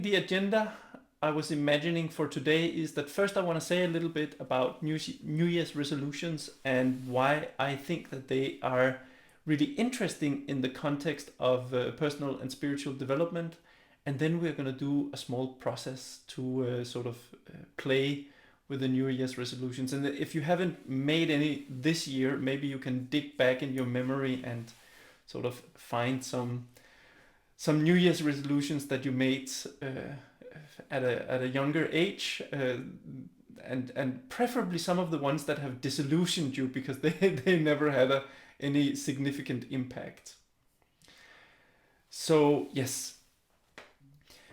The agenda I was imagining for today is that first I want to say a little bit about New Year's resolutions and why I think that they are really interesting in the context of personal and spiritual development. And then we're going to do a small process to play with the New Year's resolutions. And if you haven't made any this year, maybe you can dig back in your memory and sort of find some New Year's resolutions that you made at a younger age, and preferably some of the ones that have disillusioned you because they never had any significant impact. So yes,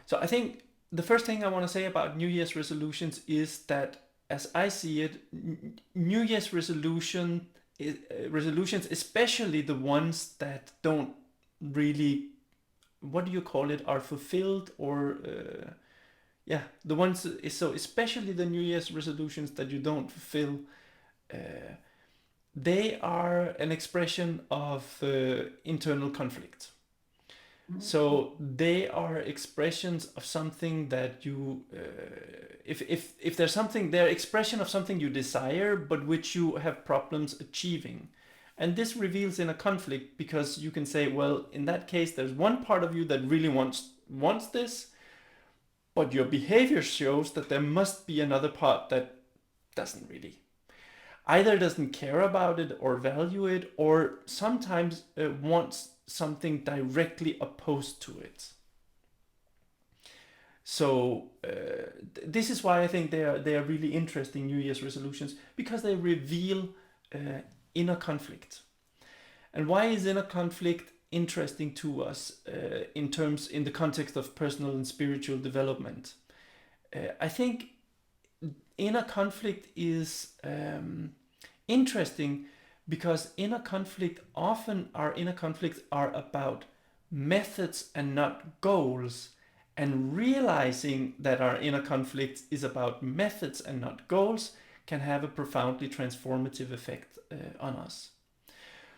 so I think the first thing I want to say about New Year's resolutions is that, as I see it, New Year's resolutions, especially the ones that don't really, what do you call it, are fulfilled, or the ones, so especially the New Year's resolutions that you don't fulfill, they are an expression of internal conflict. So they are expressions of something that you, if there's something, they're expression of something you desire, but which you have problems achieving. And this reveals in a conflict, because you can say, well, in that case, there's one part of you that really wants this, but your behavior shows that there must be another part that doesn't really, either doesn't care about it or value it, or sometimes wants something directly opposed to it. So this is why I think they are really interesting, New Year's resolutions, because they reveal inner conflict. And why is inner conflict interesting to us in the context of personal and spiritual development? I think inner conflict is interesting because our inner conflicts are about methods and not goals. And realizing that our inner conflict is about methods and not goals can have a profoundly transformative effect on us.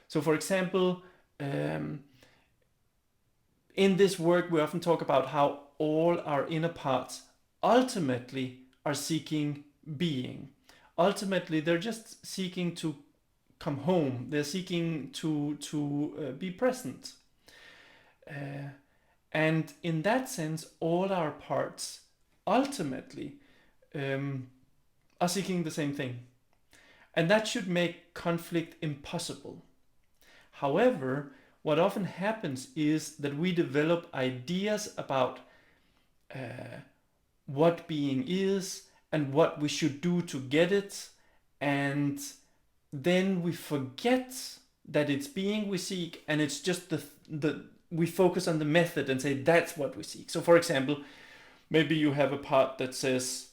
So, for example, in this work, we often talk about how all our inner parts ultimately are seeking being. Ultimately, they're just seeking to come home. They're seeking to be present. And in that sense, all our parts ultimately are seeking the same thing. And that should make conflict impossible. However, what often happens is that we develop ideas about what being is and what we should do to get it, and then we forget that it's being we seek, and it's just we focus on the method and say that's what we seek. So, for example, maybe you have a part that says,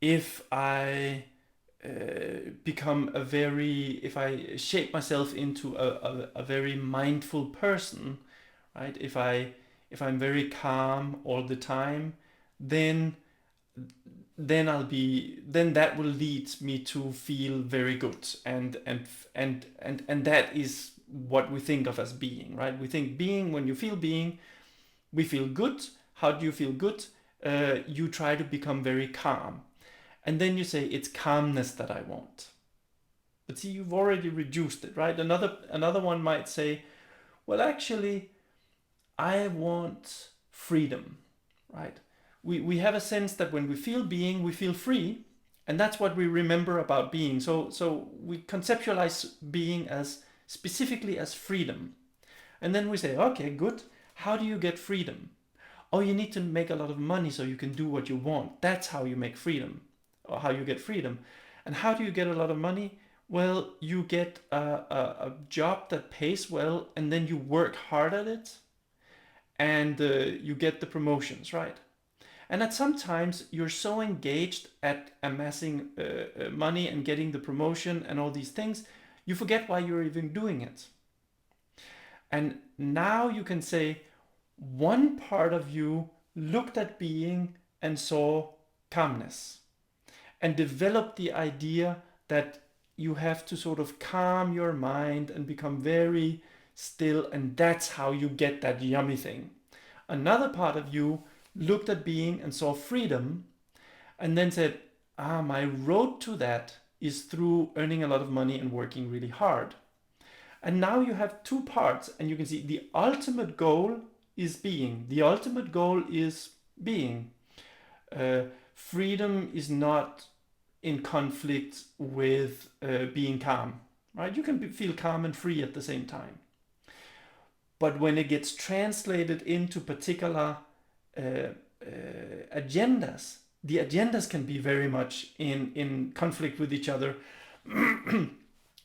if I if I shape myself into a very mindful person, right? If I'm very calm all the time, then that will lead me to feel very good, and that is what we think of as being, right? We think being, when you feel being, we feel good. How do you feel good? You try to become very calm. And then you say, it's calmness that I want. But see, you've already reduced it, right? Another one might say, well, actually, I want freedom, right? We have a sense that when we feel being, we feel free. And that's what we remember about being. So we conceptualize being as specifically as freedom. And then we say, okay, good. How do you get freedom? Oh, you need to make a lot of money so you can do what you want. That's how you make freedom, or how you get freedom. And how do you get a lot of money? Well, you get a job that pays well, and then you work hard at it, and you get the promotions, right? And at sometimes you're so engaged at amassing money and getting the promotion and all these things, you forget why you're even doing it. And now you can say, one part of you looked at being and saw calmness, and developed the idea that you have to sort of calm your mind and become very still, and that's how you get that yummy thing. Another part of you looked at being and saw freedom and then said, my road to that is through earning a lot of money and working really hard. And now you have two parts, and you can see the ultimate goal is being. The ultimate goal is being. Freedom is not in conflict with being calm, right? You can feel calm and free at the same time. But when it gets translated into particular agendas, the agendas can be very much in conflict with each other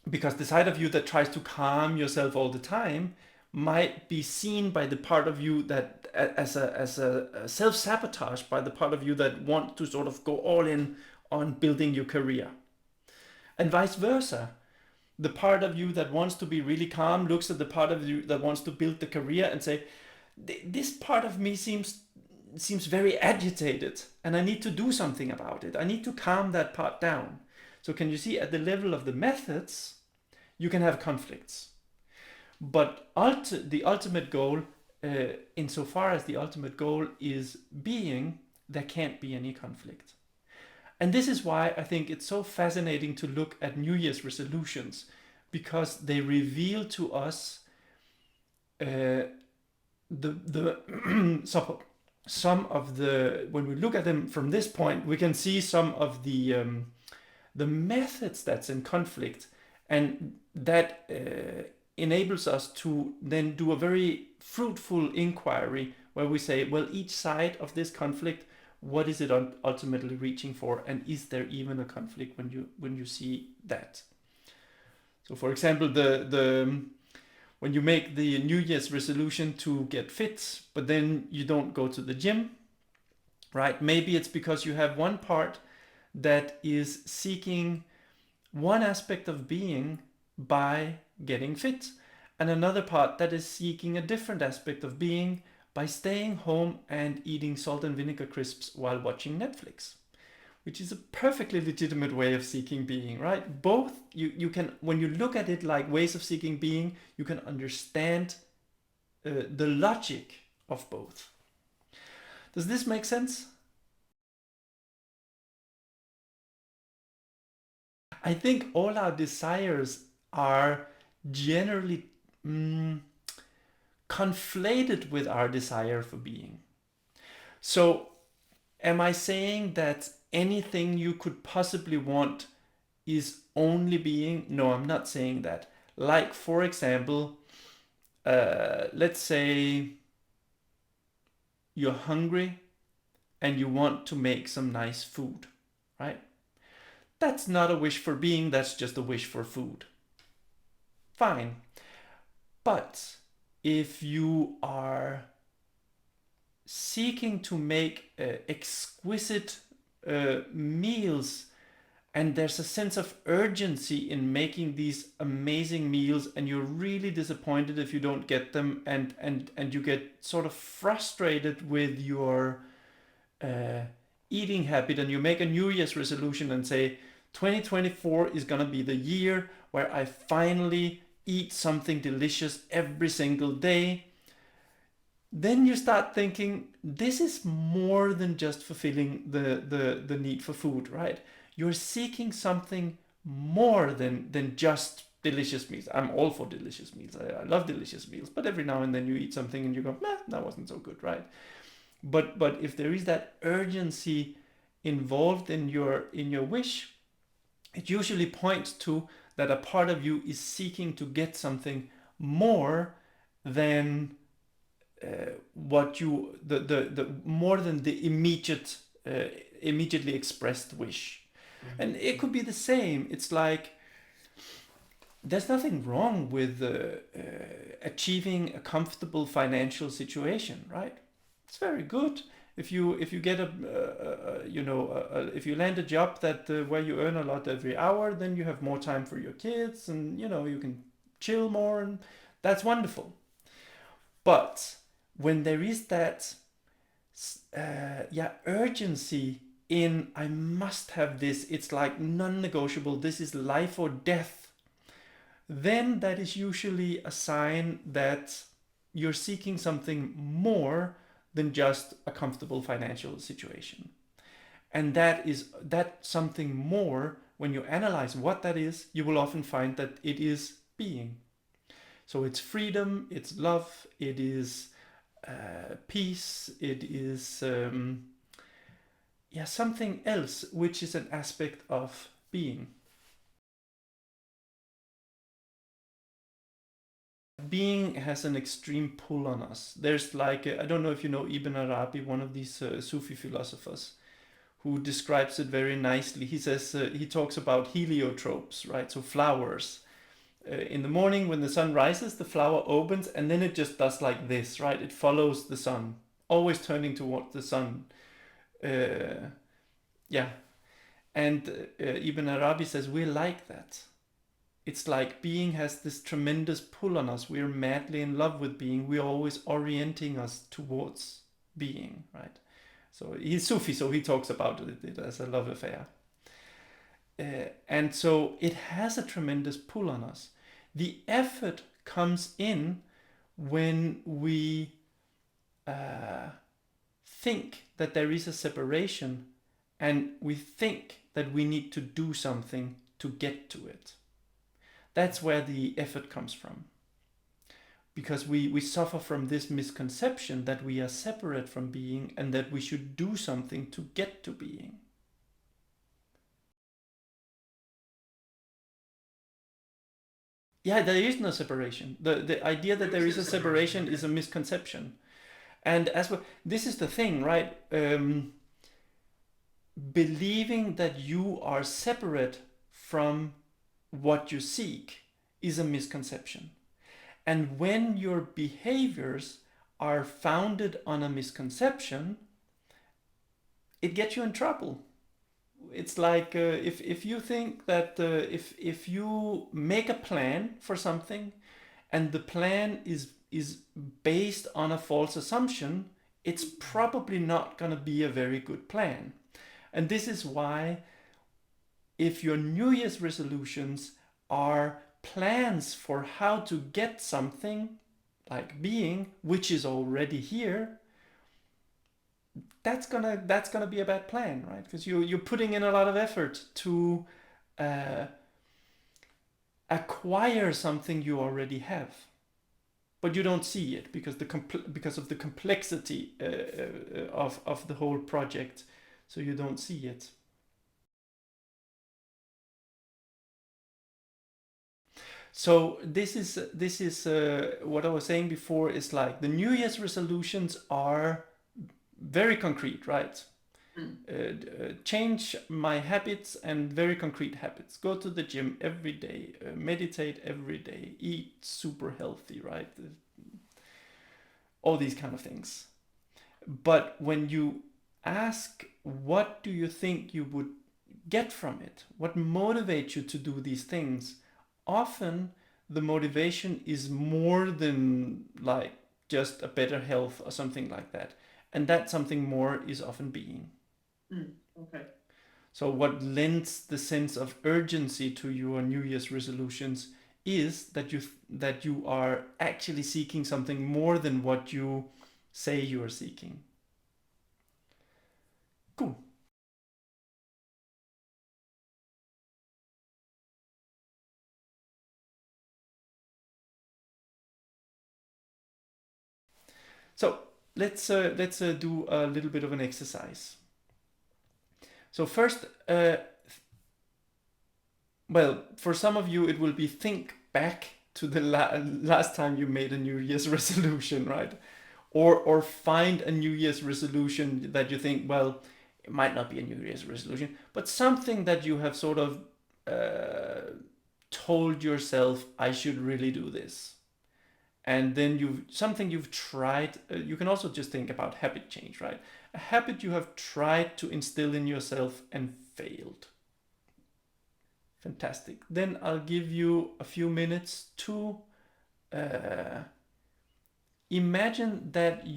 because the side of you that tries to calm yourself all the time might be seen by the part of you that as a self-sabotage by the part of you that want to sort of go all in on building your career. And vice versa. The part of you that wants to be really calm looks at the part of you that wants to build the career and say, this part of me seems very agitated and I need to do something about it. I need to calm that part down. So can you see at the level of the methods, you can have conflicts. But the ultimate goal, insofar as the ultimate goal is being, there can't be any conflict. And this is why I think it's so fascinating to look at New Year's resolutions, because they reveal to us some of the, when we look at them from this point, we can see some of the methods that's in conflict, and that enables us to then do a very fruitful inquiry where we say, well, each side of this conflict, what is it ultimately reaching for, and is there even a conflict when you see that? So, for example, when you make the New Year's resolution to get fit, but then you don't go to the gym, right? Maybe it's because you have one part that is seeking one aspect of being by getting fit, and another part that is seeking a different aspect of being by staying home and eating salt and vinegar crisps while watching Netflix, which is a perfectly legitimate way of seeking being, right? Both, you can, when you look at it like ways of seeking being, you can understand the logic of both. Does this make sense? I think all our desires are generally conflated with our desire for being. So, am I saying that anything you could possibly want is only being? No, I'm not saying that. Like, for example, let's say you're hungry and you want to make some nice food, right? That's not a wish for being, that's just a wish for food. Fine. But if you are seeking to make exquisite meals, and there's a sense of urgency in making these amazing meals, and you're really disappointed if you don't get them, and you get sort of frustrated with your eating habit, and you make a New Year's resolution and say 2024 is gonna be the year where I finally eat something delicious every single day, then you start thinking this is more than just fulfilling the need for food, right? You're seeking something more than just delicious meals. I'm all for delicious meals. I love delicious meals, but every now and then you eat something and you go, that wasn't so good, right? But if there is that urgency involved in your wish, it usually points to that a part of you is seeking to get something more than what you the more than the immediately expressed wish. Mm-hmm. And it could be the same. It's like there's nothing wrong with achieving a comfortable financial situation, right? It's very good. If you get if you land a job that where you earn a lot every hour, then you have more time for your kids, and you can chill more, and that's wonderful. But when there is that urgency in I must have this, it's like non-negotiable, this is life or death, then that is usually a sign that you're seeking something more than just a comfortable financial situation. And that's something more. When you analyze what that is, you will often find that it is being. So it's freedom, it's love, it is peace, it is something else, which is an aspect of being. Being has an extreme pull on us. There's like, I don't know if you know Ibn Arabi, one of these Sufi philosophers, who describes it very nicely. He says, he talks about heliotropes, right? So flowers. In the morning when the sun rises, the flower opens and then it just does like this, right? It follows the sun, always turning toward the sun. Yeah. And Ibn Arabi says we're like that. It's like being has this tremendous pull on us. We're madly in love with being. We're always orienting us towards being, right? So he's Sufi, so he talks about it as a love affair. And so it has a tremendous pull on us. The effort comes in when we think that there is a separation and we think that we need to do something to get to it. That's where the effort comes from. Because we suffer from this misconception that we are separate from being and that we should do something to get to being. Yeah, there is no separation. The idea that there is a separation is a misconception. And as well, this is the thing, right? Believing that you are separate from what you seek is a misconception. And when your behaviors are founded on a misconception, it gets you in trouble. It's like if you think that if you make a plan for something and the plan is based on a false assumption, it's probably not going to be a very good plan. And this is why if your New Year's resolutions are plans for how to get something like being, which is already here, that's gonna be a bad plan, right? Because you're putting in a lot of effort to acquire something you already have, but you don't see it because because of the complexity of the whole project, so you don't see it. So this is what I was saying before. Is like the New Year's resolutions are very concrete, right? Change my habits and very concrete habits. Go to the gym every day, meditate every day, eat super healthy, right? All these kind of things. But when you ask, what do you think you would get from it? What motivates you to do these things? Often the motivation is more than like just a better health or something like that. And that something more is often being. Okay. So what lends the sense of urgency to your New Year's resolutions is that you are actually seeking something more than what you say you are seeking. Cool. So let's do a little bit of an exercise. So first, well, for some of you, it will be think back to the last time you made a New Year's resolution, right? Or find a New Year's resolution that you think, well, it might not be a New Year's resolution, but something that you have sort of told yourself, I should really do this. And then you've tried. You can also just think about habit change, right? A habit you have tried to instill in yourself and failed. Fantastic. Then I'll give you a few minutes to imagine that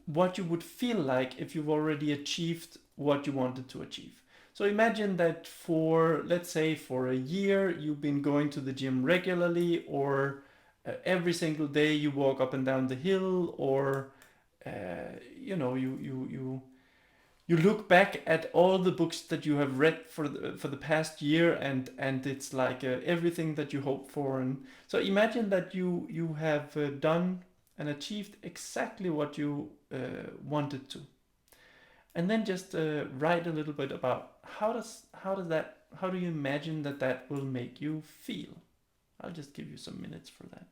what you would feel like if you've already achieved what you wanted to achieve. So imagine that let's say for a year, you've been going to the gym regularly, or every single day you walk up and down the hill, or you know, you look back at all the books that you have read for the past year, and it's like everything that you hope for. And so imagine that you have done and achieved exactly what you wanted to, and then just write a little bit about how do you imagine that will make you feel. I'll just give you some minutes for that.